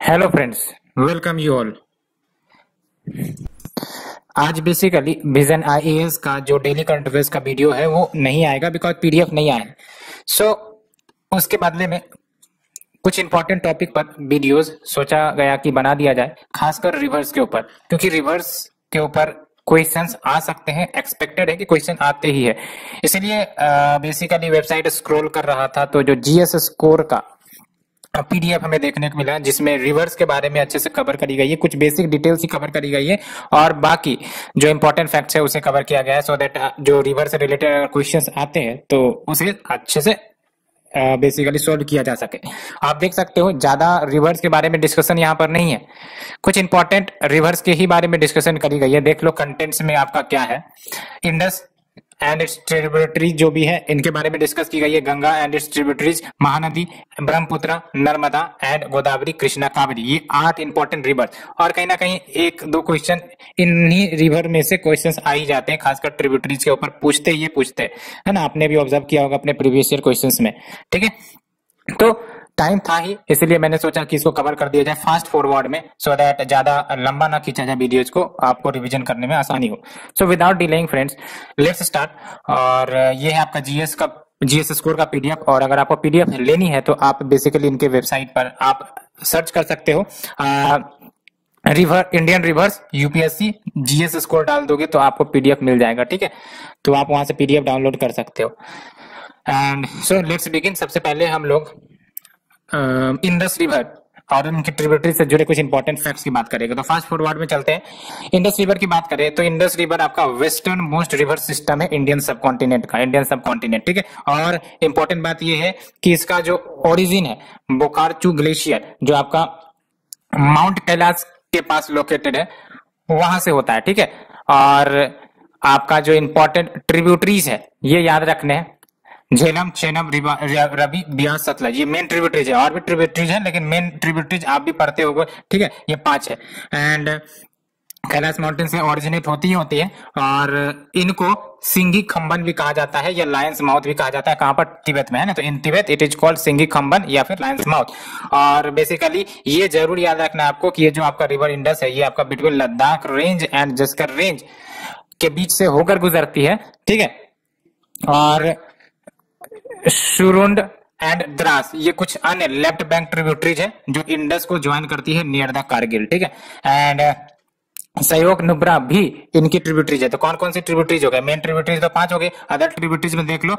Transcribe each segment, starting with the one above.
Hello friends, welcome you all. आज basically vision IAS का जो डेली करंट अफेयर्स का वीडियो है वो नहीं आएगा बिकॉज पीडीएफ नहीं आया है। सो उसके बदले में कुछ इंपॉर्टेंट टॉपिक पर वीडियोस सोचा गया कि बना दिया जाए, खासकर रिवर्स के ऊपर, क्योंकि रिवर्स के ऊपर क्वेश्चंस आ सकते हैं, एक्सपेक्टेड है कि क्वेश्चन आते ही है। इसलिए बेसिकली वेबसाइट स्क्रॉल कर रहा था तो जो जीएस स्कोर का पीडीएफ हमें देखने को मिला जिसमें रिवर्स के बारे में अच्छे से कवर करी गई है, कुछ बेसिक डिटेल्स ही कवर करी गई है और बाकी जो इंपॉर्टेंट फैक्ट्स है उसे कवर किया गया है सो दैट जो रिवर्स से रिलेटेड क्वेश्चंस आते हैं तो उसे अच्छे से बेसिकली सोल्व किया जा सके। आप देख सकते हो ज्यादा रिवर्स के बारे में डिस्कशन यहाँ पर नहीं है, कुछ इंपॉर्टेंट रिवर्स के ही बारे में डिस्कशन करी गई है। देख लो कंटेंट्स में आपका क्या है। इंडस एंड इट्स ट्रिब्यूटरीज जो भी है इनके बारे में डिस्कस की गई है। Ganga and its tributaries, Mahanadi, Brahmaputra, Narmada and Godavari, Krishna, Kaveri, ये 8 इंपॉर्टेंट रिवर और कहीं ना कहीं एक दो क्वेश्चन इन्हीं रिवर में से क्वेश्चंस आ ही जाते हैं, खासकर ट्रिब्यूटरीज के ऊपर पूछते है ना। आपने भी ऑब्जर्व किया होगा अपने प्रीवियस ईयर क्वेश्चंस में, ठीक है। तो टाइम था ही, इसलिए मैंने सोचा कि इसको कवर कर दिया जाए फास्ट फॉरवर्ड में सो दैट ज्यादा लंबा ना खींचा जाए वीडियोज को, आपको रिवीजन करने में आसानी हो। So without delaying friends, let's start. और ये है आपका जीएस स्कोर का पीडीएफ। और अगर आपको पीडीएफ लेनी है तो आप बेसिकली इनके वेबसाइट पर आप सर्च कर सकते हो Indian reverse UPSC GS score डाल दोगे तो आपको पीडीएफ मिल जाएगा, ठीक है। तो आप वहां से पीडीएफ डाउनलोड कर सकते हो। And so let's begin. सबसे पहले हम लोग इंडस रिवर और उनके ट्रिब्यूटरी से जुड़े कुछ इंपॉर्टेंट फैक्ट्स की बात करेंगे। तो फास्ट फॉरवर्ड में चलते हैं। इंडस रिवर की बात करें तो इंडस रिवर आपका वेस्टर्न मोस्ट रिवर सिस्टम है इंडियन सब कॉन्टिनेंट, ठीक है। और इंपॉर्टेंट बात यह है कि इसका जो ओरिजिन है बोकार्चू ग्लेशियर जो आपका माउंट कैलाश के पास लोकेटेड है वहां से होता है, ठीक है। और आपका जो इंपॉर्टेंट ट्रिब्यूटरीज है ये याद रखने हैं, झेलम, चेनाब, रवि, ब्यास, सतलज, ये मेन ट्रिब्यूटरीज है। और भी ट्रिब्यूटरीज है लेकिन मेन ट्रिब्यूटरीज आप भी पढ़ते होगे, ठीक है। ये 5 है एंड कैलाश माउंटेन से ओरिजिनेट होती है और इनको सिंगी खंबन भी कहा जाता है या लायंस माउथ भी कहा जाता है। कहां पर? तिब्बत में, है ना। तो इन तिब्बत इट इज कॉल्ड सिंगी खंबन या फिर लायंस माउथ। और बेसिकली ये जरूर याद रखना है आपको कि ये जो आपका रिवर इंडस है ये आपका between Ladakh range and Zanskar range के बीच से होकर गुजरती है, ठीक है। और शुरुंड एंड द्रास ये कुछ अन्य लेफ्ट बैंक ट्रिब्यूटरीज है जो इंडस को ज्वाइन करती है नियर द कारगिल, ठीक है। एंड सहयोग नुब्रा भी इनकी ट्रिब्यूटरीज है। तो कौन कौन सी ट्रिब्यूटरीज हो गए? मेन ट्रिब्यूटरीज तो 5 हो गए। अदर ट्रिब्यूटरीज में देख लो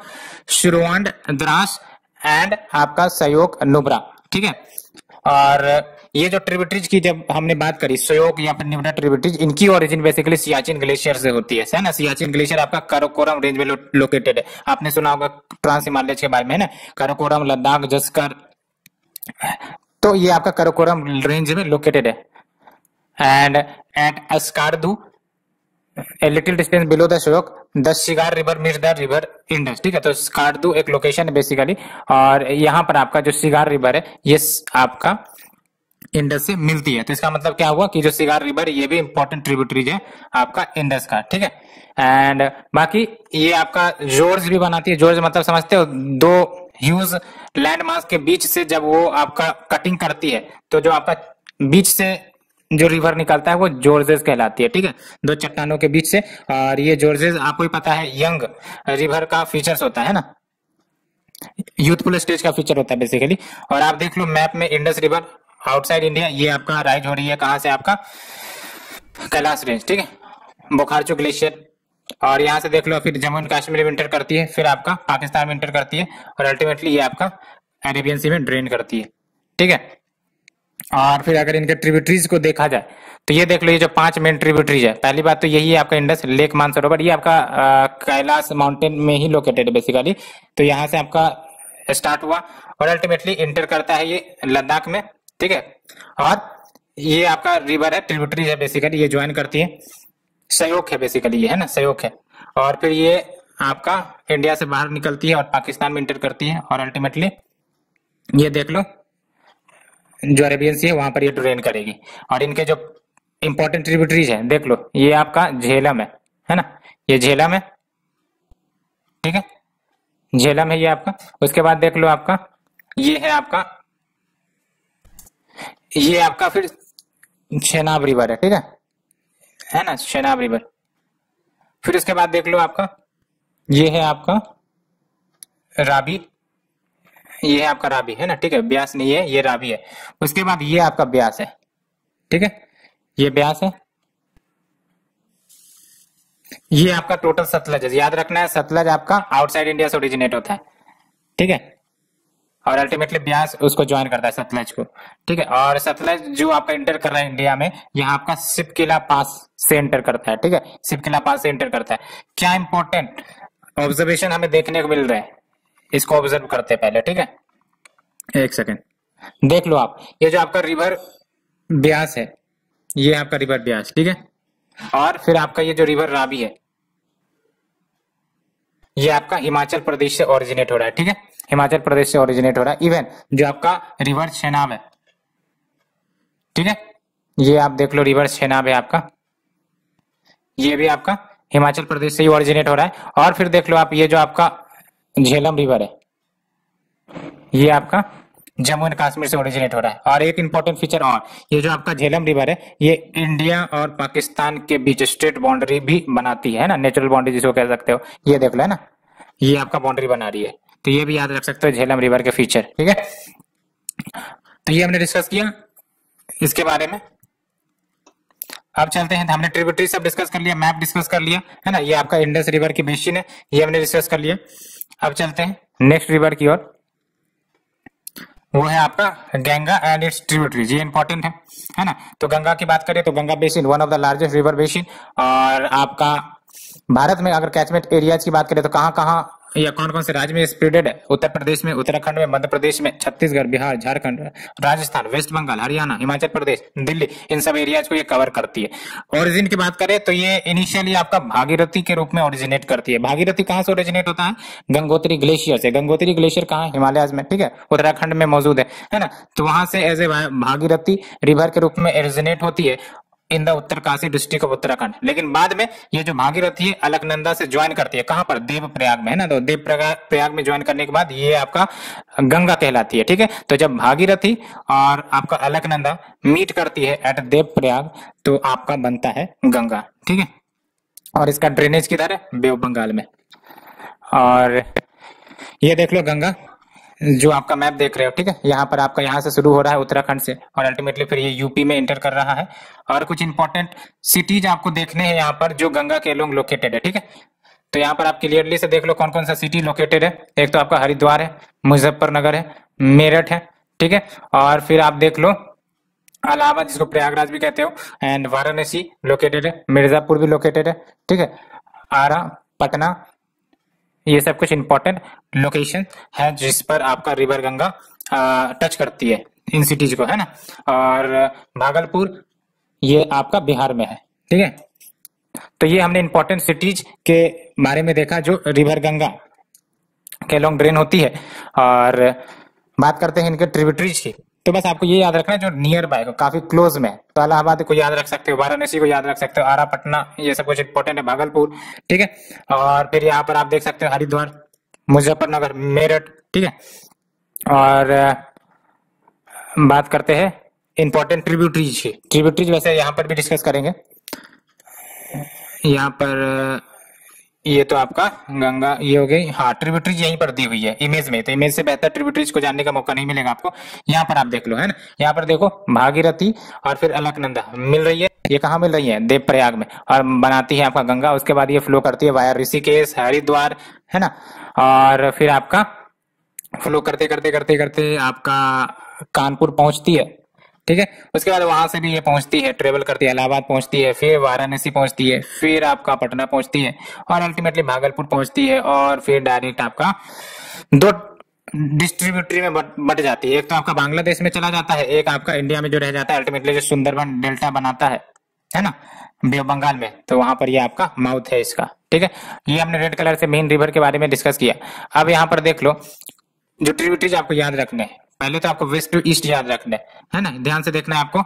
शुरुआंड, द्रास एंड आपका सहयोग नुब्रा, ठीक है। और ये जो ट्रिब्यूटरीज की जब हमने बात करी सहयोग या फिर नुब्रा ट्रिब्यूटरीज, इनकी ओरिजिन बेसिकली सियाचिन ग्लेशियर से होती है ना। सियाचिन ग्लेशियर आपका काराकोरम रेंज में लोकेटेड है। आपने सुना होगा ट्रांस हिमालय के बारे में, है ना। काराकोरम, लद्दाख, जस्कर, तो ये आपका काराकोरम रेंज में लोकेटेड है। And at Skardu a little distance below the Shyok the Shigar river meets the river Indus, ठीक है। तो स्कार्दू एक लोकेशन है बेसिकली और यहाँ पर आपका जो शिगार रिवर है ये आपका इंडस से मिलती है। तो इसका मतलब क्या हुआ कि जो शिगार रिवर ये भी इंपॉर्टेंट ट्रिब्यूटरीज है आपका इंडस का, ठीक है। एंड बाकी ये आपका जोर्ज भी बनाती है। जोर्ज मतलब समझते हो, 2 ह्यूज लैंडमार्क के बीच से जब वो आपका कटिंग करती है तो जो आपका बीच से जो रिवर निकलता है वो जॉर्जेस कहलाती है, ठीक है। 2 चट्टानों के बीच से। और ये जॉर्जेस आपको ही पता है यंग रिवर का फीचर्स होता है ना, यूथफुल स्टेज का फीचर होता है बेसिकली। और आप देख लो मैप में इंडस रिवर आउटसाइड इंडिया ये आपका राइज हो रही है कहां से? आपका कैलाश रेंज, ठीक है, बोकार्चू ग्लेशियर। और यहां से देख लो फिर जम्मू एंड कश्मीर में इंटर करती है, फिर आपका पाकिस्तान में इंटर करती है और अल्टीमेटली ये आपका अरेबियन सी में ड्रेन करती है, ठीक है। और फिर अगर इनके ट्रिब्यूटरीज को देखा जाए तो ये देख लो ये जो 5 मेन ट्रिब्यूटरीज है, पहली बात तो यही है आपका इंडस, लेक मानसरोवर ये आपका कैलाश माउंटेन में ही लोकेटेड है बेसिकली। तो यहाँ से आपका स्टार्ट हुआ और अल्टीमेटली इंटर करता है ये लद्दाख में, ठीक है। और ये आपका रिवर है, ट्रिब्यूटरीज है बेसिकली, ये ज्वाइन करती है, सहयोग है बेसिकली ये, है ना, सहयोग है। और फिर ये आपका इंडिया से बाहर निकलती है और पाकिस्तान में इंटर करती है और अल्टीमेटली ये देख लो जो अरेबियन सी है वहां पर ये ड्रेन करेगी। और इनके जो इंपॉर्टेंट ट्रिब्यूटरीज है देख लो ये आपका झेलम है ना, ये झेलम है, ठीक है, झेलम है ये आपका। उसके बाद देख लो आपका ये है आपका ये आपका फिर चेनाब रिवर है ना, चेनाब रिवर। फिर इसके बाद देख लो आपका, ये है आपका रावी, ये है आपका रावी है ना, ठीक है, ब्यास नहीं है, ये रावी है। उसके बाद ये आपका ब्यास है, ठीक है, ये ब्यास है। ये आपका टोटल सतलज है, याद रखना है सतलज आपका आउटसाइड इंडिया से ओरिजिनेट होता है, ठीक है, और अल्टीमेटली ब्यास उसको ज्वाइन करता है सतलज को, ठीक है। और सतलज जो आपका इंटर कर रहा है इंडिया में, यहाँ आपका सिपकिला पास से इंटर करता है, ठीक है, सिपकिला पास से इंटर करता है। क्या इंपॉर्टेंट ऑब्जर्वेशन हमें देखने को मिल रहा है, इसको ऑब्जर्व करते हैं पहले, ठीक है, एक सेकेंड देख लो आप। ये जो आपका रिवर ब्यास है, ये आपका रिवर ब्यास, ठीक है, और फिर आपका ये जो रिवर रावी है, ये आपका हिमाचल प्रदेश से ओरिजिनेट हो रहा है, ठीक है, हिमाचल प्रदेश से ओरिजिनेट हो रहा है। इवन जो आपका रिवर चेनाब है, ठीक है, ये आप देख लो रिवर चेनाब है आपका, ये भी आपका हिमाचल प्रदेश से ही ओरिजिनेट हो रहा है। और फिर देख लो आप, ये जो आपका झेलम रिवर है, ये आपका जम्मू एंड कश्मीर से ओरिजिनेट हो रहा है। और एक इंपॉर्टेंट फीचर और, ये जो आपका झेलम रिवर है, ये इंडिया और पाकिस्तान के बीच स्टेट बाउंड्री भी बनाती है ना, नेचुरल बाउंड्री जिसको कह सकते हो, ये देख लो है ना, ये आपका बाउंड्री बना रही है। तो ये भी याद रख सकते हो झेलम रिवर के फीचर, ठीक है। तो ये हमने डिस्कस किया इसके बारे में। अब चलते हैं, हमने ट्रिब्यूटरी सब डिस्कस कर लिया, मैप डिस्कस कर लिया है ना, ये आपका इंडस रिवर की बेसिन है, ये हमने डिस्कस कर लिया। अब चलते हैं नेक्स्ट रिवर की ओर, वो है आपका गंगा एंड इट्स ट्रिब्यूटरीज, ये इंपॉर्टेंट है ना। तो गंगा की बात करें तो Ganga basin one of the largest river basin, और आपका भारत में अगर कैचमेंट एरियाज की बात करें तो कहाँ कहाँ या कौन कौन से राज्य में स्प्रेडेड है, उत्तर प्रदेश में, उत्तराखंड में, मध्य प्रदेश में, छत्तीसगढ़, बिहार, झारखंड, राजस्थान, वेस्ट बंगाल, हरियाणा, हिमाचल प्रदेश, दिल्ली, इन सब एरियाज को ये कवर करती है। ओरिजिन की बात करें तो ये इनिशियली आपका भागीरथी के रूप में ओरिजिनेट करती है। भागीरथी कहाँ से ओरिजिनेट होता है, गंगोत्री ग्लेशियर से। गंगोत्री ग्लेशियर कहाँ है, हिमालय में, ठीक है, उत्तराखंड में मौजूद है ना। तो वहां से एज ए भागीरथी रिवर के रूप में ओरिजिनेट होती है in the Uttarkashi district of Uttarakhand. लेकिन बाद में ये जो भागीरथी है अलकनंदा से ज्वाइन करती है, कहां पर, देव प्रयाग में है ना। तो देव प्रयाग में ज्वाइन करने के बाद ये आपका गंगा कहलाती है, ठीक है। तो जब भागीरथी और आपका अलकनंदा मीट करती है एट देव प्रयाग, तो आपका बनता है गंगा, ठीक है। और इसका ड्रेनेज किधर है, बे ऑफ बंगाल में। और ये देख लो गंगा जो आपका मैप देख रहे हो, ठीक है, यहाँ पर आपका यहाँ से शुरू हो रहा है उत्तराखंड से, और अल्टीमेटली फिर ये यूपी में एंटर कर रहा है। और कुछ इंपॉर्टेंट सिटीज आपको देखने हैं यहाँ पर जो गंगा के अलोंग लोकेटेड है, ठीक है। तो यहाँ पर आप क्लियरली से देख लो कौन कौन सा सिटी लोकेटेड है। एक तो आपका हरिद्वार है, मुजफ्फरनगर है, मेरठ है, ठीक है। और फिर आप देख लो इलाहाबाद जिसको प्रयागराज भी कहते हो, एंड वाराणसी लोकेटेड है, मिर्जापुर भी लोकेटेड है, ठीक है, आरा, पटना, ये सब कुछ इंपॉर्टेंट लोकेशन है जिस पर आपका रिवर गंगा टच करती है इन सिटीज को, है ना। और भागलपुर ये आपका बिहार में है, ठीक है। तो ये हमने इंपॉर्टेंट सिटीज के बारे में देखा जो रिवर गंगा के लॉन्ग ड्रेन होती है। और बात करते हैं इनके ट्रिब्यूटरीज की। तो बस आपको ये याद रखना है जो नियर बाय, काफी क्लोज में है, तो इलाहाबाद को याद रख सकते हो, वाराणसी को याद रख सकते हो, आरा, पटना, ये सब कुछ इंपॉर्टेंट है, भागलपुर, ठीक है। और फिर यहाँ पर आप देख सकते हो हरिद्वार, मुजफ्फरनगर, मेरठ, ठीक है। और बात करते हैं इंपॉर्टेंट ट्रिब्यूटरीज की। ट्रिब्यूटरीज वैसे यहाँ पर भी डिस्कस करेंगे। यहाँ पर ये तो आपका गंगा ये हो गई, हाँ, ट्रिब्यूटरीज यहीं पर दी हुई है इमेज में, तो इमेज से बेहतर ट्रिब्यूटरीज को जानने का मौका नहीं मिलेगा आपको। यहाँ पर आप देख लो, है ना, यहाँ पर देखो भागीरथी और फिर अलकनंदा मिल रही है, ये कहाँ मिल रही है, देव प्रयाग में, और बनाती है आपका गंगा। उसके बाद ये फ्लो करती है वाया ऋषिकेश, हरिद्वार, है ना। और फिर आपका फ्लो करते करते करते करते आपका कानपुर पहुंचती है, ठीक है। उसके बाद वहां से भी ये पहुंचती है, ट्रेवल करती है, इलाहाबाद पहुंचती है, फिर वाराणसी पहुंचती है, फिर आपका पटना पहुंचती है, और अल्टीमेटली भागलपुर पहुंचती है। और फिर डायरेक्ट आपका दो डिस्ट्रीब्यूटरी में बट जाती है। एक तो आपका बांग्लादेश में चला जाता है, एक आपका इंडिया में जो रह जाता है, अल्टीमेटली जो सुंदरबन डेल्टा बनाता है ना, बे ऑफ बंगाल में, तो वहां पर ये आपका माउथ है इसका, ठीक है। ये हमने रेड कलर से मेन रिवर के बारे में डिस्कस किया। अब यहाँ पर देख लो जो ट्रिब्यूटरीज आपको याद रखने हैं, पहले तो आपको वेस्ट टू ईस्ट याद रखना है ना, ध्यान से देखना है आपको,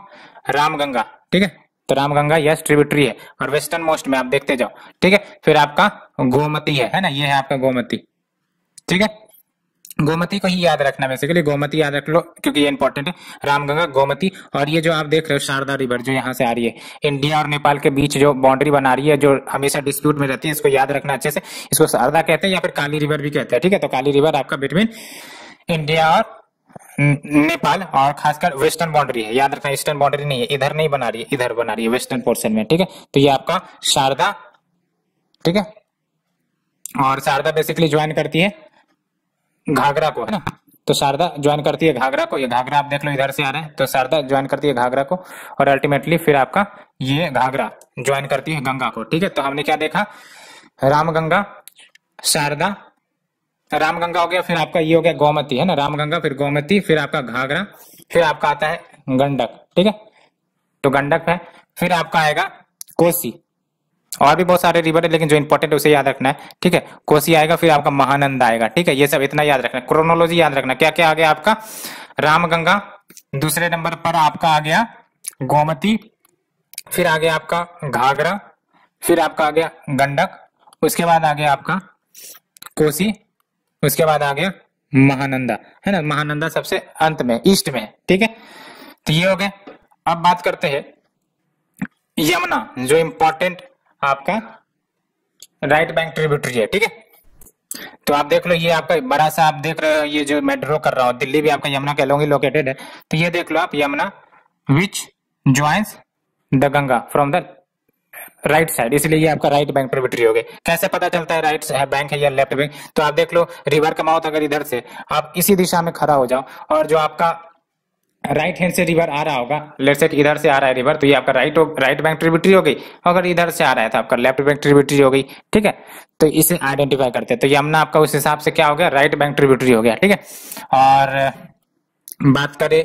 रामगंगा, ठीक है। तो रामगंगा यस ट्रिब्यूटरी है, और वेस्टर्न मोस्ट में आप देखते जाओ, ठीक है। फिर आपका गोमती है ना, ये है आपका गोमती, ठीक है। गोमती को ही याद रखना, बेसिकली गोमती याद रख लो क्योंकि ये इंपॉर्टेंट है। रामगंगा, गोमती, और ये जो आप देख रहे हो शारदा रिवर जो यहाँ से आ रही है, इंडिया और नेपाल के बीच जो बाउंड्री बना रही है, जो हमेशा डिस्प्यूट में रहती है, इसको याद रखना अच्छे से। इसको शारदा कहते हैं या फिर काली रिवर भी कहते हैं, ठीक है। तो काली रिवर आपका बिटवीन इंडिया और नेपाल और खासकर वेस्टर्न बाउंड्री है, याद रखना। ईस्टर्न बाउंड्री नहीं है, इधर नहीं बना रही है, इधर बना रही है वेस्टर्न पोर्शन में, ठीक है। तो ये आपका शारदा, ठीक है। और शारदा बेसिकली ज्वाइन करती है घाघरा को, है ना। तो शारदा ज्वाइन करती है घाघरा को, ये घाघरा आप देख लो इधर से आ रहा है, तो शारदा ज्वाइन करती है घाघरा को, और अल्टीमेटली फिर आपका ये घाघरा ज्वाइन करती है गंगा को, ठीक है। तो हमने क्या देखा, रामगंगा, शारदा, रामगंगा हो गया, फिर आपका ये हो गया गोमती, है ना, रामगंगा, फिर गोमती, फिर आपका घाघरा, फिर आपका आता है गंडक, ठीक है। तो गंडक है, फिर आपका आएगा कोसी, और भी बहुत सारे रिवर है लेकिन जो इंपॉर्टेंट है उसे याद रखना है, ठीक है। कोसी आएगा, फिर आपका महानंदा आएगा, ठीक है। ये सब इतना याद रखना, क्रोनोलॉजी याद रखना। क्या क्या आ गया आपका, रामगंगा, दूसरे नंबर पर आपका आ गया गोमती, फिर आ गया आपका घाघरा, फिर आपका आ गया गंडक, उसके बाद आ गया आपका कोसी, उसके बाद आ गया महानंदा, है ना। महानंदा सबसे अंत में, ईस्ट में, ठीक है। तो ये हो गए। अब बात करते हैं यमुना, जो इंपॉर्टेंट आपका राइट बैंक ट्रिब्यूटरी है, ठीक है। तो आप देख लो, ये आपका बड़ा सा आप देख रहे हो, ये जो मैं ड्रॉ कर रहा हूँ, दिल्ली भी आपका यमुना के अलोंग ही लोकेटेड है। तो ये देख लो आप, Yamuna which joins the Ganga from the right side, इसलिए ये आपका राइट बैंक ट्रिब्यूटरी हो गए। कैसे पता चलता है राइट बैंक है या लेफ्ट बैंक, तो आप देख लो रिवर का माउथ अगर इधर से, आप इसी दिशा में खड़ा हो जाओ, और जो आपका राइट हैंड से रिवर आ रहा होगा, लेट्स से इधर से आ रहा है रिवर, तो ये आपका राइट बैंक ट्रिब्यूटरी हो गई। अगर इधर से आ रहा है तो आपका लेफ्ट बैंक ट्रिब्यूटरी हो गई, ठीक है। तो इसे आइडेंटिफाई करते हैं। तो यमुना आपका उस हिसाब से क्या हो गया, राइट बैंक ट्रिब्यूटरी हो गया, ठीक है। और बात करें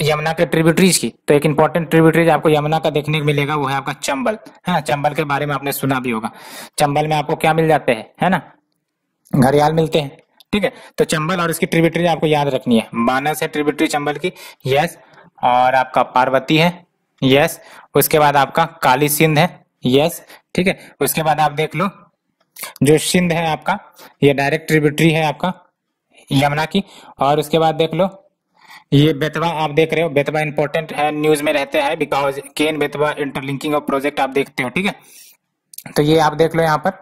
यमुना के ट्रिब्यूटरीज की, तो एक इंपॉर्टेंट ट्रिब्यूटरीज आपको यमुना का देखने को मिलेगा, वो है आपका चंबल, है। चंबल के बारे में आपने सुना भी होगा। चंबल में आपको क्या मिल जाते हैं, है ना, घड़ियाल मिलते हैं, ठीक है। तो चंबल और इसकी ट्रिब्यूटरी आपको याद रखनी है। बानस है ट्रिब्यूटरी चंबल की, यस, और आपका पार्वती है, यस, उसके बाद आपका काली सिंध है, यस, ठीक है। उसके बाद आप देख लो जो सिंध है आपका, ये डायरेक्ट ट्रिब्यूटरी है आपका यमुना की। और उसके बाद देख लो ये बेतवा आप देख रहे हो, बेतवा इंपॉर्टेंट है, न्यूज में रहते हैं because Ken Betwa interlinking of project आप देखते हो, ठीक है। तो ये आप देख लो यहाँ पर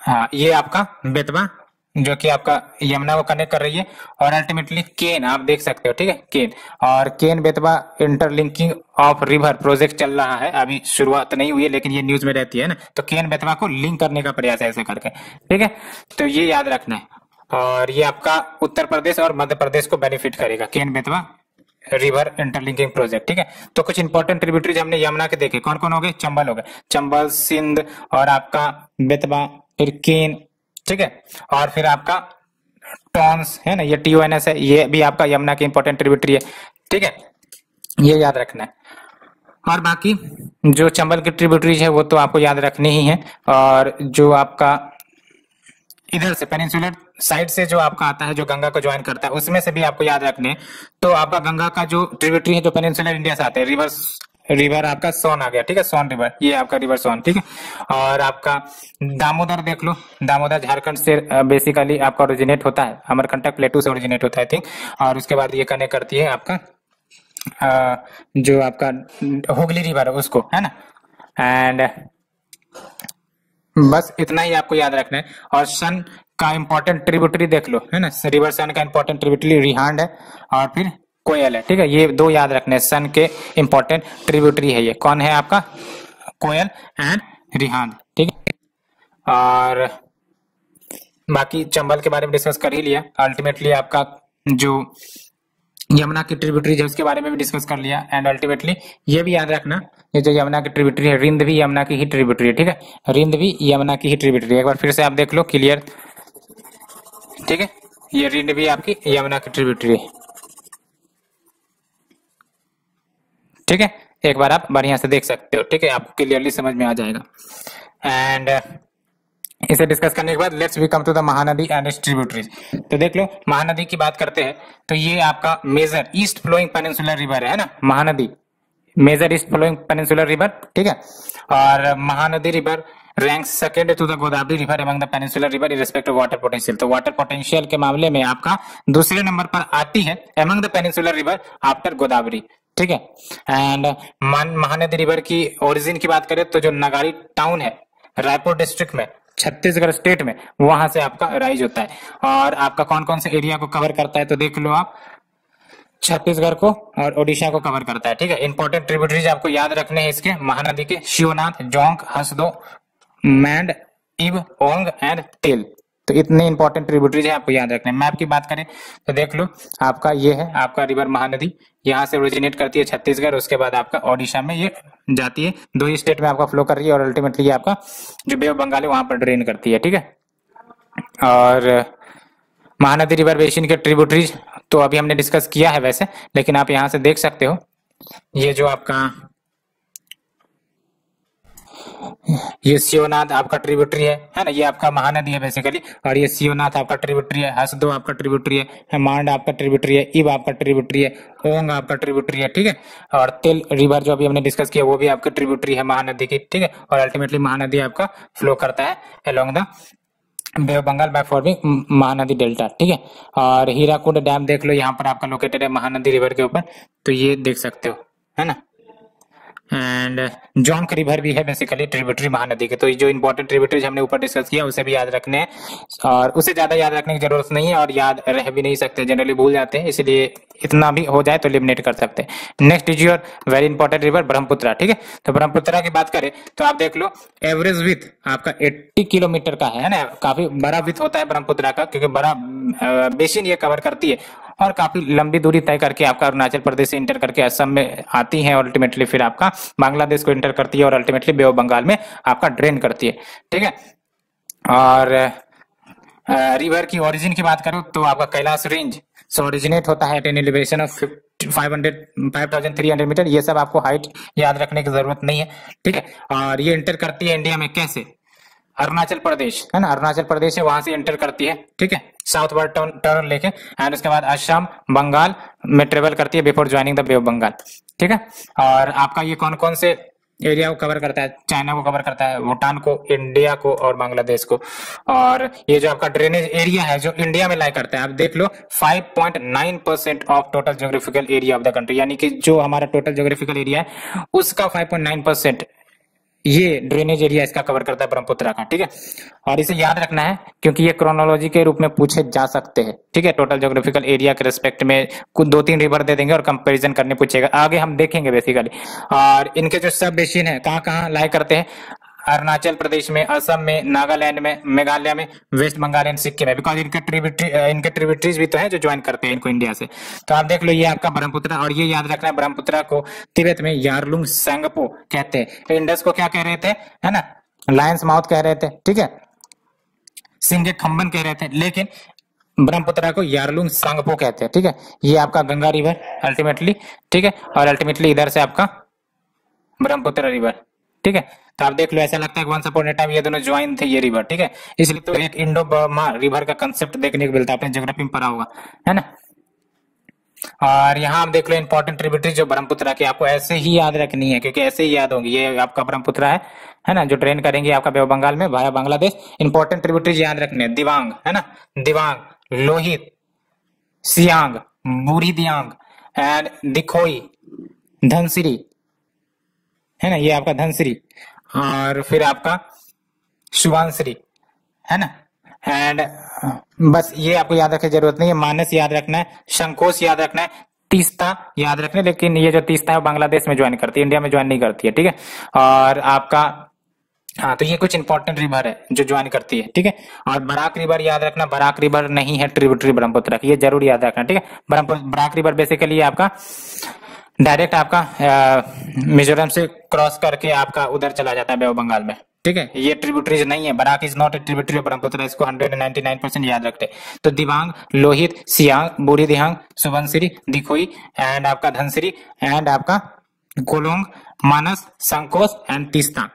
हाँ, ये आपका बेतवा जो कि आपका यमुना को कनेक्ट कर रही है, और अल्टीमेटली केन आप देख सकते हो, ठीक है, केन। और Ken Betwa interlinking of river project चल रहा है, अभी शुरुआत नहीं हुई है लेकिन ये न्यूज में रहती है ना। तो केन बेतवा को लिंक करने का प्रयास है ऐसे करके, ठीक है। तो ये याद रखना है, और ये आपका उत्तर प्रदेश और मध्य प्रदेश को बेनिफिट करेगा, Ken Betwa river interlinking project, ठीक है। तो कुछ इंपॉर्टेंट ट्रिब्यूटरीज हमने यमुना के देखे, कौन कौन हो गए, चंबल हो गए, चंबल, सिंध, और आपका बेतवा, फिर केन, ठीक है। और फिर आपका टॉन्स है ना, ये TONS है, ये भी आपका यमुना की इंपॉर्टेंट ट्रिब्यूटरी है, ठीक है। ये याद रखना है। और बाकी जो चंबल की ट्रिब्यूटरीज है वो तो आपको याद रखनी ही है, और जो आपका इधर से पेनिनसुलर साइड से जो आपका आता है, जो गंगा को ज्वाइन करता है, उसमें से भी आपको याद रखने हैं। तो आपका गंगा का जो ट्रिब्यूटरी है जो पेनिनसुलर इंडिया से आते हैं, रिवर आपका सोन आ गया, ठीक है, सोन रिवर, ये आपका रिवर सोन, ठीक है। और आपका दामोदर देख लो, दामोदर झारखंड से बेसिकली आपका ओरिजिनेट होता है, अमरकंटक प्लेटू से ओरिजिनेट होता है, ठीक। और उसके बाद ये कनेक्ट करती है आपका जो आपका हुगली रिवर है उसको, है ना। एंड बस इतना ही आपको याद रखना है। और सन का इंपॉर्टेंट ट्रिब्यूटरी देख लो, है ना, रिवर सन का इंपॉर्टेंट ट्रिब्यूटरी रिहांड है, और फिर कोयल है, ठीक है। ये दो याद रखने हैं, सन के इंपॉर्टेंट ट्रिब्यूटरी है, ये कौन है आपका, कोयल एंड रिहांड, ठीक है। और बाकी चंबल के बारे में डिस्कस कर ही लिया। अल्टीमेटली आपका जो यमुना की ट्रिब्यूटरी है उसके बारे में भी डिस्कस कर लिया। एंड अल्टीमेटली ये भी याद रखना, ये जो यमुना की ट्रिब्यूटरी है, रिंद भी यमुना की ही ट्रिब्यूटरी है, ठीक है, रिंद भी यमुना की ही ट्रिब्यूटरी है। एक बार फिर से आप देख लो क्लियर, ठीक है। ये रिंद भी आपकी यमुना की ट्रिब्यूटरी है, ठीक है। एक बार आप बढ़िया से देख सकते हो, ठीक है, आपको क्लियरली समझ में आ जाएगा। एंड इसे डिस्कस करने के बाद let's we come to the Mahanadi and its tributaries. तो देख लो महानदी की बात करते हैं, तो ये आपका major east flowing peninsular river है ना, Mahanadi major east flowing peninsular river, ठीक है। और Mahanadi river rank second to the Godavari river among the peninsular river in respect of water potential. तो वाटर पोटेंशियल के मामले में आपका दूसरे नंबर पर आती है among the peninsular river after Godavari, ठीक है। एंड महानदी रिवर की ओरिजिन की बात करें तो जो नगारी टाउन है रायपुर डिस्ट्रिक्ट में, छत्तीसगढ़ स्टेट में, वहां से आपका राइज होता है। और आपका कौन कौन से एरिया को कवर करता है तो देख लो आप, छत्तीसगढ़ को और ओडिशा को कवर करता है, ठीक है। इंपॉर्टेंट ट्रिब्यूटरीज आपको याद रखने हैं इसके, महानदी के शिवनाथ, जोंक, हसदो, मैंड, इब, ओंग एंड तेल। तो इतने इंपॉर्टेंट ट्रिब्यूटरीज है आपको याद रखने हैं। मैप की बात करें तो देख लो आपका ये है आपका रिवर महानदी, यहाँ से ओरिजिनेट करती है छत्तीसगढ़, उसके बाद आपका ओडिशा में ये जाती है, दो ही स्टेट में आपका फ्लो कर रही है और अल्टीमेटली आपका जो बे ऑफ बंगाल है वहां पर ड्रेन करती है, ठीक है। और महानदी रिवर बेसिन के ट्रिब्यूटरीज तो अभी हमने डिस्कस किया है वैसे, लेकिन आप यहां से देख सकते हो ये जो आपका ये शिवनाथ आपका ट्रिब्यूटरी है ना, ये आपका महानदी है बेसिकली, और ये शिवनाथ आपका ट्रिब्यूटरी है, हसदो आपका ट्रिब्यूटरी है, मांड आपका ट्रिब्यूटरी है, इब आपका ट्रिब्यूटरी है, ओंग आपका ट्रिब्यूटरी है, ठीक है। और तेल रिवर जो अभी हमने डिस्कस किया वो भी आपका ट्रिब्यूटरी है महानदी की, ठीक है। और अल्टीमेटली महानदी आपका फ्लो करता है along the bay of Bengal by forming Mahanadi delta, ठीक है। और हीराकुंड डैम देख लो, यहाँ पर आपका लोकेटेड है महानदी रिवर के ऊपर, तो ये देख सकते हो, है ना। एंड जोंक रिवर भी है बेसिकली ट्रिब्यूटरी महानदी के। तो ये जो इंपॉर्टेंट ट्रिब्यूटरीज हमने ऊपर डिस्कस किया उसे भी याद रखने हैं, और उसे ज्यादा याद रखने की जरूरत नहीं है, और याद रह भी नहीं सकते, जनरली भूल जाते हैं, इसलिए इतना भी हो जाए तो एलिमिनेट कर सकते हैं। Next is your very important river Brahmaputra, ठीक है। तो ब्रह्मपुत्रा की बात करें तो आप देख लो एवरेज विथ आपका 80 किलोमीटर का है ना, काफी बड़ा विथ होता है ब्रह्मपुत्रा का, क्योंकि बड़ा बेसिन ये कवर करती है और काफी लंबी दूरी तय करके आपका अरुणाचल प्रदेश से इंटर करके असम में आती है, और अल्टीमेटली फिर आपका बांग्लादेश को इंटर करती है, और अल्टीमेटली बे ऑफ बंगाल में आपका ड्रेन करती है, ठीक है। और रिवर की ओरिजिन की बात करो तो आपका कैलाश रेंज से ओरिजिनेट होता है at an elevation of 5300 metre. ये सब आपको हाइट याद रखने की जरूरत नहीं है, ठीक है। और ये इंटर करती है इंडिया में कैसे, अरुणाचल प्रदेश है ना, अरुणाचल प्रदेश है वहां से एंटर करती है, ठीक है, साउथ वर्ड टर्न लेके, एंड उसके बाद असम बंगाल में ट्रेवल करती है before joining the bay of Bengal, ठीक है। और आपका ये कौन कौन से एरिया को कवर करता है, चाइना को कवर करता है, भूटान को, इंडिया को और बांग्लादेश को। और ये जो आपका ड्रेनेज एरिया है जो इंडिया में लाई करता है, आप देख लो 5.9% of total geographical area of the country, यानी कि जो हमारा टोटल ज्योग्राफिकल एरिया है उसका 5.9% ये ड्रेनेज एरिया इसका कवर करता है ब्रह्मपुत्रा का, ठीक है। और इसे याद रखना है क्योंकि ये क्रोनोलॉजी के रूप में पूछे जा सकते हैं, ठीक है। टोटल ज्योग्राफिकल एरिया के रिस्पेक्ट में कुछ 2-3 रिवर दे देंगे और कंपैरिजन करने पूछेगा, आगे हम देखेंगे बेसिकली। और इनके जो सब बेसिन है कहाँ कहाँ लाई करते हैं, अरुणाचल प्रदेश में, असम में, नागालैंड में, मेघालय में, वेस्ट बंगाल एंड सिक्किम में, बिकॉज इनके ट्रिब्यूटरीज भी तो है जो ज्वाइन करते हैं इनको इंडिया से। तो आप देख लो ये आपका ब्रह्मपुत्रा, और ये याद रखना है ब्रह्मपुत्रा को तिब्बत में यारलुंग सांगपो कहते हैं, इंडस को क्या कह रहे थे, है ना, लायंस माउथ कह रहे थे, ठीक है, सिंगे खंबन कह रहे थे, लेकिन ब्रह्मपुत्रा को यारलुंग सांगपो कहते हैं, ठीक है। ये आपका गंगा रिवर अल्टीमेटली, ठीक है, और अल्टीमेटली इधर से आपका ब्रह्मपुत्र रिवर, ठीक है। तो आप देख लो ऐसा लगता है कि वंस अपॉन ए टाइम ये दोनों ज्वाइन थे ये रिवर, ठीक है। इसलिए तो एक इंडो बर्मा रिवर का कंसेप्ट देखने को मिलता है, आपने ज्योग्राफी में पढ़ा होगा, है ना। और यहाँ आप देख लो इंपॉर्टेंट ट्रिब्यूटरी जो ब्रह्मपुत्रा की आपको ऐसे ही याद रखनी है, क्योंकि ऐसे ही याद होंगी। ये आपका ब्रह्मपुत्रा है ना, जो ट्रेन करेंगे आपका बे ऑफ बंगाल में वाया बांग्लादेश। इंपॉर्टेंट ट्रिब्यूटरीज याद रखने हैं, दिवांग है ना, दिवांग, लोहित, सियांग, बूढ़ी दियांग एंड दिखोई, धनसिरी है ना, ये आपका धनसिरी, और फिर आपका सुबानसिरी है ना। एंड बस ये आपको याद रखने की जरूरत नहीं है, मानस याद रखना है, शंकोस याद रखना है, तीस्ता याद रखना है, लेकिन ये जो तीस्ता है वो बांग्लादेश में ज्वाइन करती है, इंडिया में ज्वाइन नहीं करती है, ठीक है। और आपका हाँ, तो ये कुछ इंपॉर्टेंट रिवर है जो ज्वाइन करती है, ठीक है। और बराक रिवर याद रखना, बराक रिवर नहीं है ट्रिब्यूटरी ब्रह्मपुत्र की, ये जरूर याद रखना, ठीक है। बराक रिवर बेसिकली आपका डायरेक्ट आपका मिजोरम से क्रॉस करके आपका उधर चला जाता है बे ऑफ बंगाल में, ठीक है। ये ट्रिब्यूटरीज नहीं है, Barak is not a tributary of Brahmaputra, इसको 199% याद रखते हैं। तो दिबांग, लोहित, सियांग, बूढ़ी दिहांग, सुबनसिरी, दिखोई एंड आपका धनसिरी एंड आपका Kolong, Manas, Sankosh and Teesta,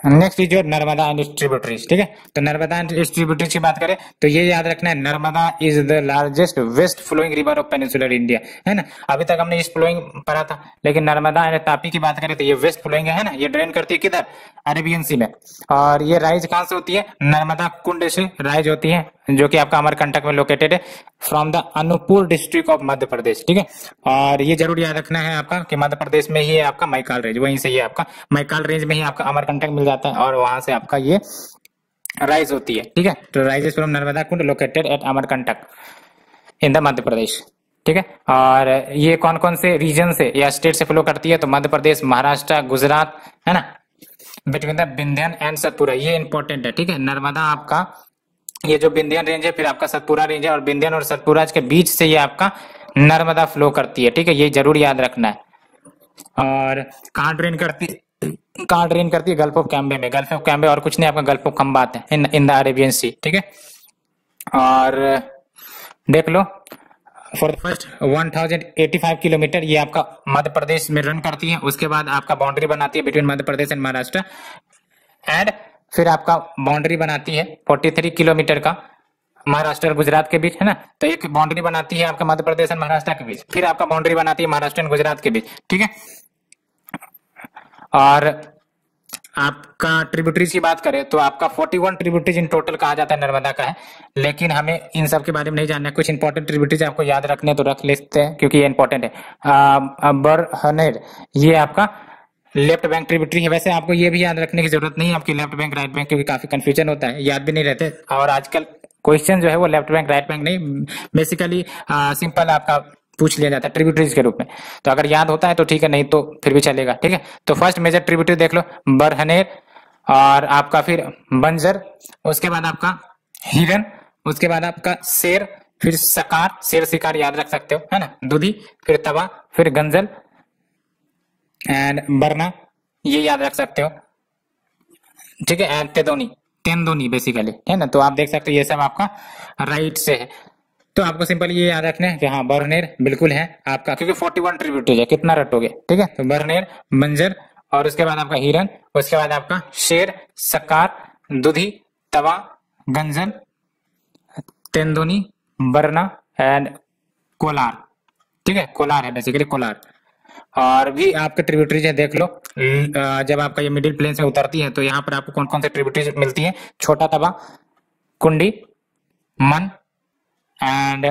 next is your Narmada and its tributaries, ठीक है। तो नर्मदा एंड इट्स ट्रिब्यूटरीज की बात करें तो ये याद रखना है, Narmada is the largest west flowing river of peninsular India, है ना। अभी तक हमने ईस्ट फ्लोइंग पढ़ा था, लेकिन नर्मदा एंड तापी की बात करें तो ये वेस्ट फ्लोइंग है ना। ये ड्रेन करती है किधर, अरेबियन सी में। और ये राइज कहां से होती है, नर्मदा कुंड से राइज होती है, जो कि आपका अमरकंटक में लोकेटेड है, from the Anuppur district of Madhya Pradesh, ठीक है। और ये जरूर याद रखना है आपका कि मध्य प्रदेश में ही है आपका मैकाल रेंज, वहीं से ही आपका मैकाल रेंज में ही आपका अमरकंटक मिल जाता है, और वहां से आपका ये राइज होती है, ठीक है। तो rise from Narmada Kund located at Amarkantak in the Madhya Pradesh, ठीक है। और ये कौन कौन से रीजन से या स्टेट से फ्लो करती है, तो मध्य प्रदेश, महाराष्ट्र, गुजरात, है ना, between the Vindhyan and Satpura, ये इंपॉर्टेंट है, ठीक है। नर्मदा आपका ये जो विंध्यन रेंज है, फिर आपका सतपुरा रेंज है, और विंध्यन और सतपुरा के बीच से ये आपका नर्मदा फ्लो करती है, ठीक है। ये जरूर याद रखना है। और कहाँ ड्रेन करती है, गल्फ ऑफ कैम्बे में, गल्फ ऑफ कैम्बे और कुछ नहीं, आपका गल्फ ऑफ खंबात है इन द अरेबियन सी, ठीक है। और देख लो, फॉर द फर्स्ट 1085 किलोमीटर ये आपका मध्य प्रदेश में रन करती है, उसके बाद आपका बाउंड्री बनाती है between Madhya Pradesh and Maharashtra, and फिर आपका बाउंड्री बनाती है 43 किलोमीटर का महाराष्ट्र और गुजरात के बीच, है ना। तो एक बाउंड्री बनाती है आपका मध्य प्रदेश और महाराष्ट्र के बीच, फिर आपका बाउंड्री बनाती है महाराष्ट्र और गुजरात के बीच, ठीक है। और आपका ट्रिब्यूटरीज की बात करें तो आपका 41 ट्रिब्यूटरीज इन टोटल कहा जाता है नर्मदा का है, लेकिन हमें इन सब के बारे में नहीं जानना है। कुछ इंपॉर्टेंट ट्रिब्यूटरीज आपको याद रखने तो रख लेते हैं, क्योंकि ये इंपॉर्टेंट है। बरहनेर ये आपका लेफ्ट बैंक ट्रिब्यूटरी है। वैसे आपको ये भी याद रखने की जरूरत नहीं है आपकी लेफ्ट बैंक राइट बैंक, क्योंकि काफी कंफ्यूजन होता है, याद भी नहीं रहते। और आजकल क्वेश्चन जो है वो लेफ्ट बैंक राइट बैंक नहीं, बेसिकली सिंपल आपका पूछ लिया जाता है ट्रिब्यूटरीज के रूप में। तो अगर याद होता है तो ठीक है, नहीं तो फिर भी चलेगा, ठीक है। तो फर्स्ट मेजर ट्रिब्यूटरी देख लो, बरहनेर, और आपका फिर बंजर, उसके बाद आपका हिरन, उसके बाद आपका शेर, फिर सकार, शेर शिकार याद रख सकते हो, है ना, दुधी, फिर तवा, फिर गंजल एंड बरना, ये याद रख सकते हो, ठीक है। एंड तेंदोनी बेसिकली, है ना। तो आप देख सकते हो ये सब आपका राइट से है। तो आपको सिंपल ये याद रखना है कि हाँ बरहनेर बिल्कुल है आपका, क्योंकि 41 ट्रिब्यूटरीज है, कितना रटोगे, ठीक है। तो बरहनेर, बंजर, और उसके बाद आपका हिरन, उसके बाद आपका शेर, सकार, दुधी, तवा, गंजल, तेंदोनी, बरना एंड कोलार, ठीक है। कोलार है बेसिकली, कोलार। और भी आपके ट्रिब्यूटरीज है, देख लो। जब आपका ये मिडिल प्लेन से उतरती है तो यहाँ पर आपको कौन कौन से ट्रिब्यूटरीज मिलती है, छोटा तवा, कुंडी, मन, एंड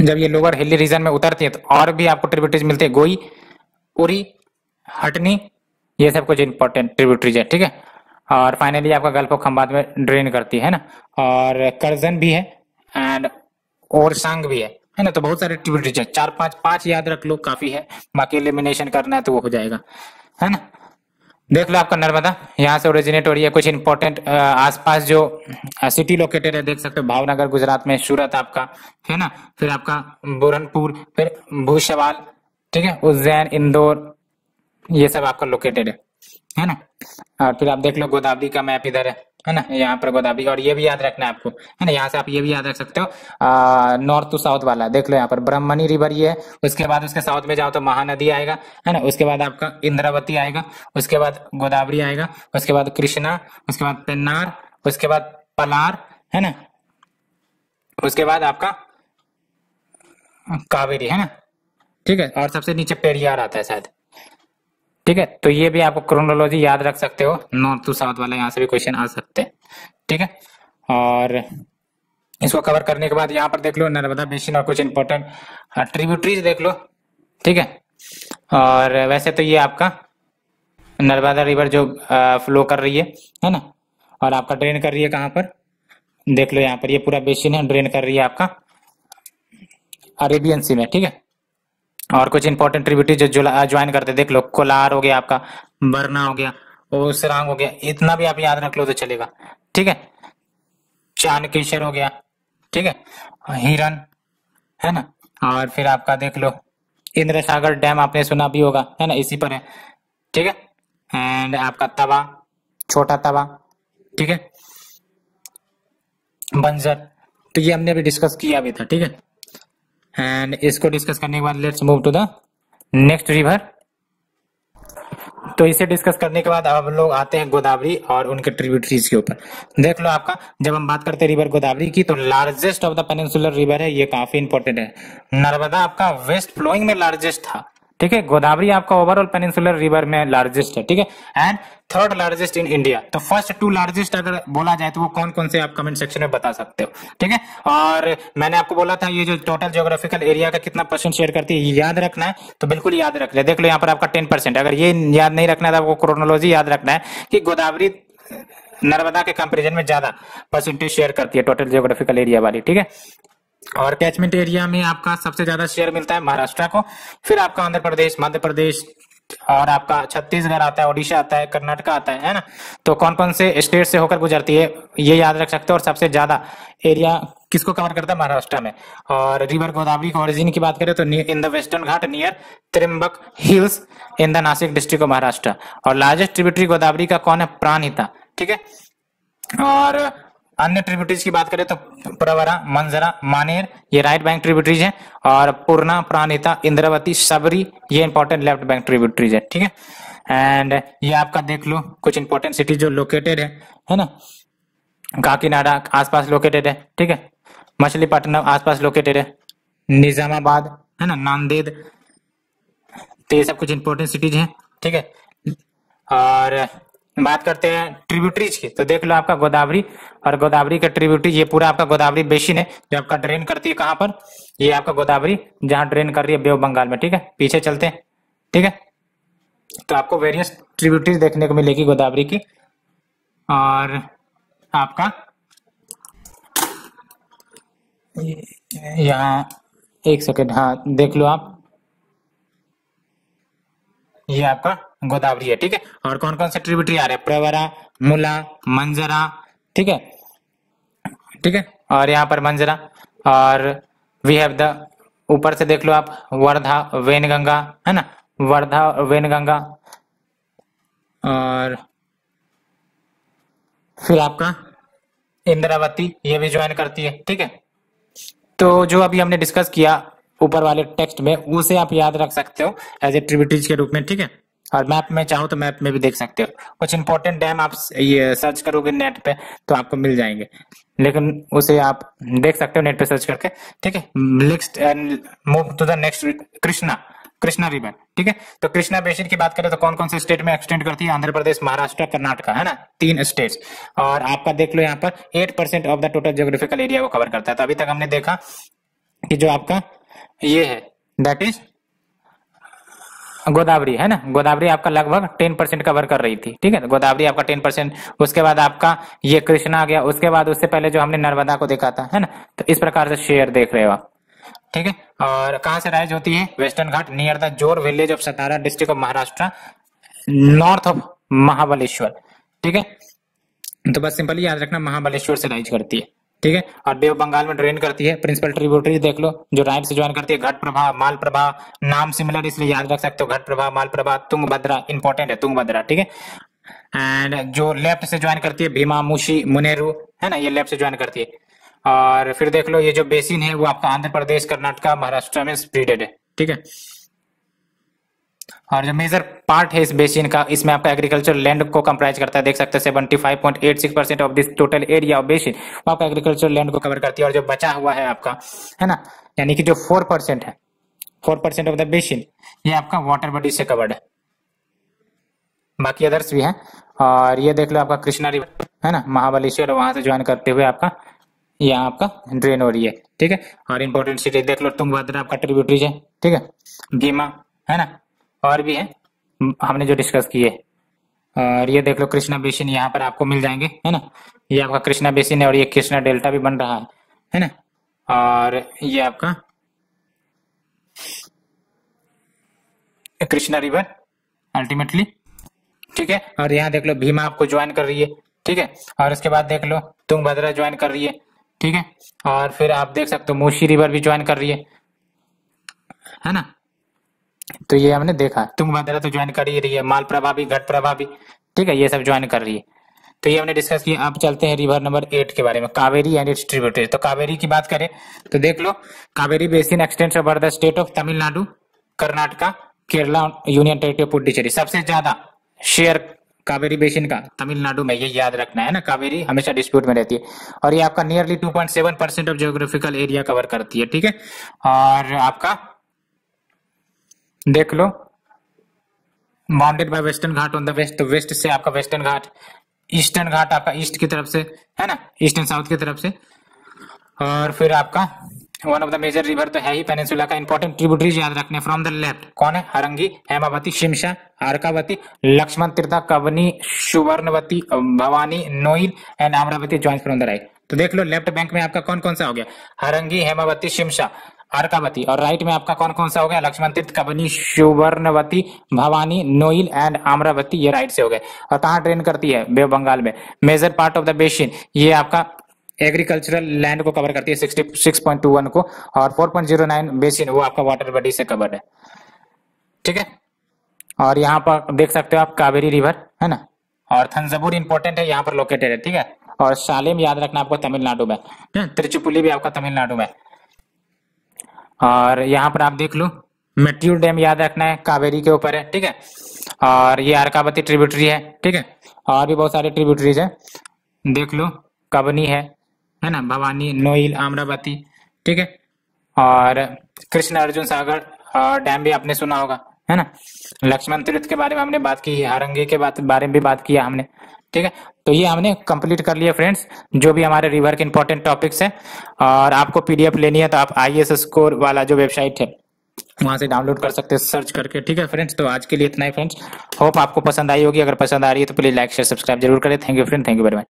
जब ये लोअर हिली रीजन में उतरती है तो और भी आपको ट्रिब्यूटरीज मिलती है, गोई, उरी, हटनी, ये सब कुछ इंपॉर्टेंट ट्रिब्यूटरीज है, ठीक है। और फाइनली आपका गल्फ ऑफ खंबात में ड्रेन करती है ना। और करजन भी है एंड ओरसांग भी है ना। तो बहुत सारे ट्रिब्यूटरीज है, 4 5 याद रख लो, काफी है। बाकी एलिमिनेशन करना है तो वो हो जाएगा, है ना। देख लो आपका नर्मदा यहाँ से ओरिजिनेट हो रही है। कुछ इंपॉर्टेंट आसपास जो सिटी लोकेटेड है देख सकते हो, भावनगर गुजरात में, सूरत आपका, है ना, फिर आपका बुरहानपुर, फिर भूसवाल, ठीक है, उज्जैन, इंदौर, ये सब आपका लोकेटेड है ना। और फिर आप देख लो गोदावरी का मैप इधर है ना, यहाँ पर गोदावरी। और ये भी याद रखना है आपको, है ना, यहाँ से आप ये भी याद रख सकते हो, नॉर्थ टू साउथ वाला देख लो। यहाँ पर ब्रह्मणी रिवर ये है, उसके बाद उसके साउथ में जाओ तो महानदी आएगा, है ना, उसके बाद आपका इंद्रावती आएगा, उसके बाद गोदावरी आएगा, उसके बाद कृष्णा, उसके बाद पेन्नार, उसके बाद पलार, है ना, उसके बाद आपका कावेरी, है ना, ठीक है। और सबसे नीचे पेरियार आता है शायद, ठीक है। तो ये भी आपको क्रोनोलॉजी याद रख सकते हो, नॉर्थ टू साउथ वाला, यहाँ से भी क्वेश्चन आ सकते हैं, ठीक है। और इसको कवर करने के बाद यहाँ पर देख लो नर्मदा बेसिन और कुछ इंपॉर्टेंट ट्रिब्यूटरीज देख लो, ठीक है। और वैसे तो ये आपका नर्मदा रिवर जो फ्लो कर रही है ना, और आपका ड्रेन कर रही है कहाँ पर, देख लो यहाँ पर ये पूरा बेसिन है, ड्रेन कर रही है आपका अरेबियन सी में, ठीक है। और कुछ इंपॉर्टेंट ट्रिब्यूटरीज जो ज्वाइन करते देख लो, कोलार हो गया आपका, बरना हो गया, ओसरांग हो गया, इतना भी आप याद रख लो तो चलेगा, ठीक है। चाणकेश्वर हो गया, ठीक है, हिरन, है ना। और फिर आपका देख लो इंद्र सागर डैम, आपने सुना भी होगा, है ना, इसी पर है, ठीक है। एंड आपका तवा, छोटा तवा, ठीक है, बंजर, तो ये हमने अभी डिस्कस किया भी था, ठीक है। एंड इसको डिस्कस करने के बाद let's move to the next river. तो इसे डिस्कस करने के बाद अब हम लोग आते हैं गोदावरी और उनके ट्रिब्यूटरीज के ऊपर। देख लो आपका, जब हम बात करते हैं रिवर गोदावरी की, तो largest of the peninsular river है, ये काफी इंपॉर्टेंट है। नर्मदा आपका वेस्ट फ्लोइंग में लार्जेस्ट था, ठीक है। गोदावरी आपका ओवरऑल पेनिनसुलर रिवर में लार्जेस्ट है, ठीक है, and third largest in India. तो फर्स्ट टू लार्जेस्ट अगर बोला जाए तो वो कौन कौन से आप कमेंट सेक्शन में बता सकते हो, ठीक है। और मैंने आपको बोला था ये जो टोटल ज्योग्राफिकल एरिया का कितना परसेंट शेयर करती है याद रखना है, तो बिल्कुल याद रख ले। देख लो यहाँ पर आपका 10%। अगर ये याद नहीं रखना है तो आपको क्रोनोलॉजी याद रखना है कि गोदावरी नर्मदा के कंपेरिजन में ज्यादा परसेंटेज शेयर करती है टोटल ज्योग्राफिकल एरिया वाली, ठीक है। और कैचमेंट एरिया में आपका सबसे ज्यादा शेयर मिलता है महाराष्ट्र को, फिर आपका आंध्र प्रदेश, मध्य प्रदेश, और आपका छत्तीसगढ़ आता है, ओडिशा आता है, कर्नाटक आता है ना। तो कौन कौन से स्टेट से होकर गुजरती है ये याद रख सकते हो। और सबसे ज्यादा एरिया किसको कवर करता है, महाराष्ट्र में। और रिवर गोदावरी की ओरिजिन की बात करें तो in the western Ghat near Trimbak hills in the Nashik district of Maharashtra. और लार्जेस्ट ट्रिब्यूटरी गोदावरी का कौन है, प्राणहिता, ठीक है। और अन्य ट्रिब्यूटरीज की बात करें तो प्रवरा, मंजरा, मानेर, ये राइट बैंक ट्रिब्यूटरीज हैं। और पूर्णा, प्राणहिता, इंद्रावती, सबरी, ये इंपॉर्टेंट लेफ्ट बैंक ट्रिब्यूटरीज है, ठीक है। एंड ये आपका देख लो कुछ इंपॉर्टेंट सिटी जो लोकेटेड है ना। काकीनाडा आसपास लोकेटेड है, ठीक है। मछलीपट्टनम आसपास लोकेटेड है, निजामाबाद है ना, नांदेड़, तो ये सब कुछ इंपॉर्टेंट सिटीज हैं, ठीक है। और बात करते हैं ट्रिब्यूटरीज की, तो देख लो आपका गोदावरी और गोदावरी का ट्रिब्यूटरी, ये पूरा आपका गोदावरी बेसिन है जो आपका ड्रेन करती है कहां पर, ये आपका गोदावरी जहां ड्रेन कर रही है बे ऑफ बंगाल में, ठीक है। पीछे चलते हैं, ठीक है। तो आपको वेरियस ट्रिब्यूटरीज देखने को मिलेगी गोदावरी की। और आपका यहाँ एक सेकेंड, हाँ देख लो आप, ये आपका गोदावरी है, ठीक है। और कौन कौन से ट्रिब्यूटरी आ रहे हैं, प्रवरा, मुला, मंजरा, ठीक है, ठीक है। और यहाँ पर मंजरा, और वी हैव द, ऊपर से देख लो आप, वर्धा, वेनगंगा है ना, वर्धा, वेनगंगा। और फिर आपका इंद्रावती, ये भी ज्वाइन करती है, ठीक है। तो जो अभी हमने डिस्कस किया ऊपर वाले टेक्स्ट में, उसे आप याद रख सकते हो एज ए ट्रिब्यूटरीज के रूप में, ठीक है। और मैप में चाहो तो मैप में भी देख सकते हो। कुछ इंपॉर्टेंट डैम आप ये सर्च करोगे नेट पे तो आपको मिल जाएंगे, लेकिन उसे आप देख सकते हो नेट पे सर्च करके, ठीक है। Next move to the next, Krishna river, ठीक है। तो कृष्णा बेसिन की बात करें तो कौन कौन से स्टेट में एक्सटेंड करती है, आंध्र प्रदेश, महाराष्ट्र, कर्नाटक, है ना, 3 स्टेट्स। और आपका देख लो यहाँ पर 8% of the total geographical area को कवर करता है। तो अभी तक हमने देखा कि जो आपका ये है दैट इज गोदावरी, है ना। गोदावरी आपका लगभग 10% कवर कर रही थी, ठीक है। गोदावरी आपका 10%, उसके बाद आपका ये कृष्णा आ गया, उसके बाद उससे पहले जो हमने नर्मदा को देखा था, है ना। तो इस प्रकार से शेयर देख रहे हो आप, ठीक है। और कहां से राइज होती है, वेस्टर्न घाट नियर द जोर village of Satara district of Maharashtra, north of Mahabaleshwar, ठीक है। तो बस सिंपली याद रखना महाबलेश्वर से राइज करती है, ठीक है। और बे ऑफ बंगाल में ड्रेन करती है। प्रिंसिपल ट्रिब्यूटरी देख लो जो राइट से ज्वाइन करती है, घट प्रभा, माल प्रभा, नाम सिमिलर इसलिए याद रख सकते हो, घट प्रभा, माल प्रभा, तुंगभद्रा, इंपॉर्टेंट है तुंगभद्रा, ठीक है। एंड जो लेफ्ट से ज्वाइन करती है, भीमा, मुशी, मुनेरू, है ना, ये लेफ्ट से ज्वाइन करती है। और फिर देख लो ये जो बेसिन है वो आपका आंध्र प्रदेश, कर्नाटक, महाराष्ट्र में स्प्रेडेड है, ठीक है। और जो मेजर पार्ट है इस बेसिन का, इसमें आपका एग्रीकल्चर लैंड को कंप्राइज करता है, देख सकते हैं 75.86% of this total area of basin वो आपका एग्रीकल्चर लैंड को कवर करती है। और जो बचा हुआ है आपका, है ना, यानी कि जो 4% है, 4% ऑफ द बेसिन, ये आपका वाटर बॉडी से कवर्ड है, बाकी अदर्स भी है। और ये देख लो आपका कृष्णा रिवर, है ना, महाबलेश्वर, वहां से ज्वाइन करते हुए आपका यहाँ आपका ड्रेन हो रही है, ठीक है। और इंपॉर्टेंट सिटी देख लो, तुंगभद्रा आपका ट्रिब्यूटरीज है, ठीक है, भीमा, है ना, और भी है हमने जो डिस्कस किए। और ये देख लो कृष्णा बेसिन यहाँ पर आपको मिल जाएंगे, है ना, ये आपका कृष्णा बेसिन है और ये कृष्णा डेल्टा भी बन रहा है ना। और ये आपका कृष्णा रिवर अल्टीमेटली, ठीक है। और यहाँ देख लो भीमा आपको ज्वाइन कर रही है, ठीक है। और इसके बाद देख लो तुंगभद्रा ज्वाइन कर रही है, ठीक है। और फिर आप देख सकते हो मूशी रिवर भी ज्वाइन कर रही है ना। तो ये हमने देखा, तुंगभद्रा तो ज्वाइन कर ही रही है, माल प्रभा भी, घट प्रभा भी, ठीक है, ये सब ज्वाइन कर रही है। तो ये हमने डिस्कस किया। अब चलते हैं रिवर नंबर 8 के बारे में, कावेरी एंड इट्स ट्रिब्यूटरीज। तो कावेरी की बात करें तो देख लो, Kaveri basin extends over the state of Tamil Nadu, Karnataka, Kerala, union territory of Puducherry. सबसे ज्यादा शेयर कावेरी बेसिन का तमिलनाडु में, ये याद रखना है ना, कावेरी हमेशा डिस्प्यूट में रहती है। और ये आपका nearly 2.7% of geographical area cover करती है, ठीक है। और आपका देख लो, bounded by western Ghat on the west, तो वेस्ट से आपका वेस्टर्न घाट, ईस्टर्न घाट आपका ईस्ट की तरफ से है ना, ईस्ट एंड साउथ की तरफ से। और फिर आपका one of the major river तो है ही पेनिनसुला का। इंपॉर्टेंट ट्रिब्यूटरीज याद रखने फ्रॉम द लेफ्ट, कौन है? Harangi, Hemavati, Shimsha, Arkavati, Lakshmana Tirtha, Kabini, Suvarnavati, Bhavani, Noyyal and Amaravati join from the right. तो देख लो लेफ्ट बैंक में आपका कौन कौन सा हो गया? हरंगी, हेमावती, शिमशा, अर्कावती। और राइट में आपका कौन कौन सा हो गया? लक्ष्मण तीर्थ, कबनी, सुवर्णवती, भवानी, नोइल एंड आम्रावती, ये राइट से हो गए। और कहाँ ड्रेन करती है? बे ऑफ बंगाल में। Major part of the basin, ये आपका एग्रीकल्चरल लैंड को कवर करती है 66.21 को, और 4.09 बेसिन वो आपका वाटर बॉडी से कवर है, ठीक है। और यहाँ पर देख सकते हो आप कावेरी रिवर है ना, और थंजावुर इंपॉर्टेंट है, यहाँ पर लोकेटेड है, ठीक है। और सालेम याद रखना आपको तमिलनाडु में, त्रिचुपुली भी आपका तमिलनाडु में। और यहाँ पर आप देख लो मेट्यूर डैम याद रखना है, कावेरी के ऊपर है, ठीक है। और ये अर्कावती ट्रिब्यूटरी है, ठीक है। और भी बहुत सारे ट्रिब्यूटरीज है, देख लो, कबनी है ना, भवानी, नोइल, आम्रावती, ठीक है। और कृष्ण अर्जुन सागर डैम भी आपने सुना होगा, है ना। लक्ष्मण तीर्थ के बारे में हमने बात की, हारंगी के बारे में भी बात किया हमने, ठीक है। तो ये हमने कंप्लीट कर लिया फ्रेंड्स, जो भी हमारे रिवर के इंपॉर्टेंट टॉपिक्स है। और आपको पीडीएफ लेनी है तो आप IAS स्कोर वाला जो वेबसाइट है वहां से डाउनलोड कर सकते हैं सर्च करके, ठीक है फ्रेंड्स। तो आज के लिए इतना ही फ्रेंड्स, होप आपको पसंद आई होगी। अगर पसंद आ रही है तो प्लीज लाइक शेयर सब्सक्राइब जरूर करें। Thank you friend, thank you very much.